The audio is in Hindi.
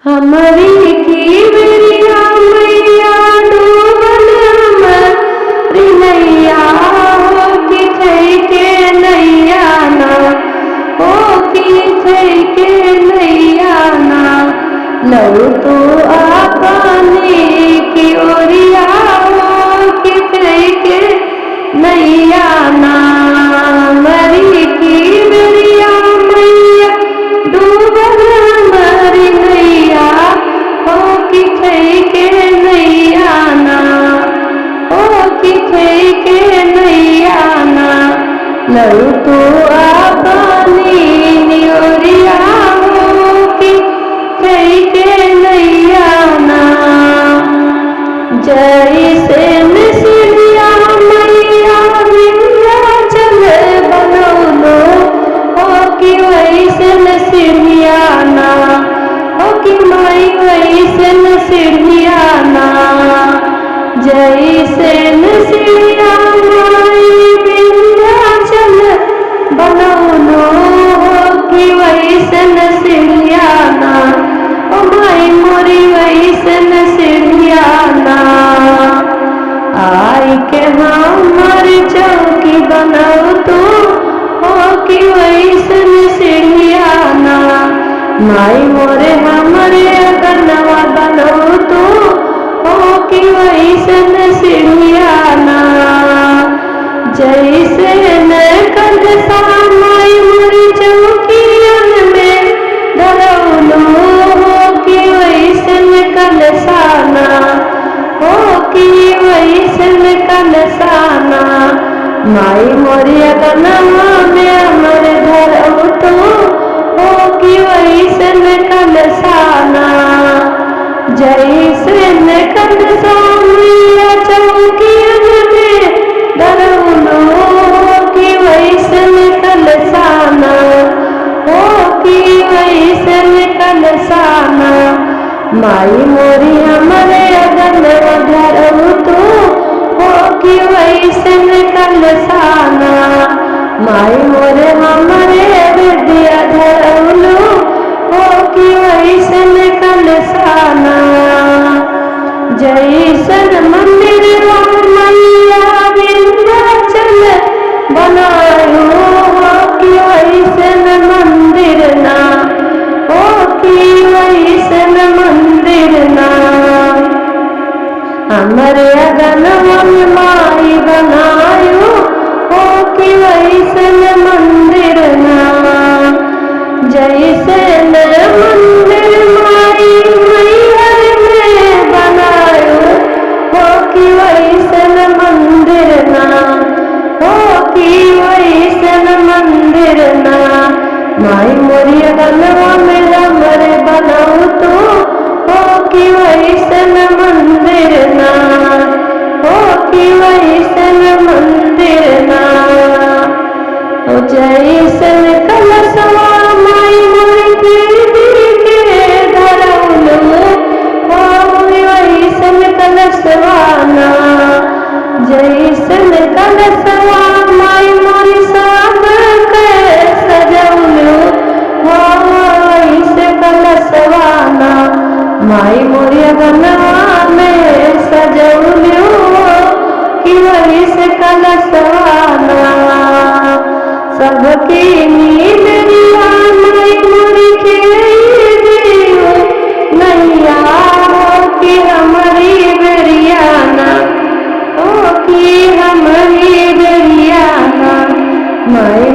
हमारी की बेरिया मैया डूबल हमारी नैया हो कि के नैया ना हो कि के नैया ना लऊ तो अपने की ओरिया हो कि के नैया ना मरी की बेरिया मैया डूबल हमारी नैया हो कि के नैया ना हो कि के नैया ना लऊ तो अपनी नियोरिया हो कि के नैया ना जैसे मिसरिया मैया विंध्याचल बनौलो हो कि वैसे मिसरिया ना हो कि माई वैसे मिसरिया ना जैसे मिसरिया माई विंध्याचल बनौलो हो कि वैसे मिसरिया ना ओ माई मोरी वैसे मिसरिया ना आई के हमार चौकी बनाओ तो हो कि वैसे मिसरिया ना माई मोरे हमारे अगनवा बनाओ तो हो कि वैसे मिसरिया ना जैसे न कंध सा माई मोरी चौकियन में धरौलो हो कि वैसे कलसाना हो कि वैसे कलसाना माई मोरिया गनवा में अमर धरऊ तो हो कि वैसे कलसाना जैसे न कलसा मैया चौकियन में धरौलो हो कि वैसे कलसाना हो कि वैसे कलसाना माई मोरी हमारे अगन धरऊ तो हो कि वैसे कलसाना माई मोरे हमारे विद्या धरऊ हो कि वैसे कलसाना जैसन मंदिर मैया विंध्याचल बनायो हो कि वैसे मंदिर ना हो कि वैसे मंदिर ना हमारे अगनवा में माई बनायो हो कि वैसे मंदिर ना जैसे मंदिर माई मैहर में बनायो हो कि वैसे मंदिर ना हो कि वैसे मंदिर ना माई मोरिया गनवा में हमरे बनाऊ तो हो कि वैसे मंदिर ना हो कि वैसे मंदिर ना हो जैसे कलशवा माई मोरी पीढ़ी के धरौलो हो वैसे कलशवा ना जैसे कलशवा माई मोरी सब के सजौलो हो वैसे कलशवा ना माई मोरिया गनवा में सजौलो कि वैसे कलशवा ना सबकी नींदरिया माई मोरी खेदियो नैया हो कि हमारी बेरिया ना हो कि हमारी बेरिया ना माई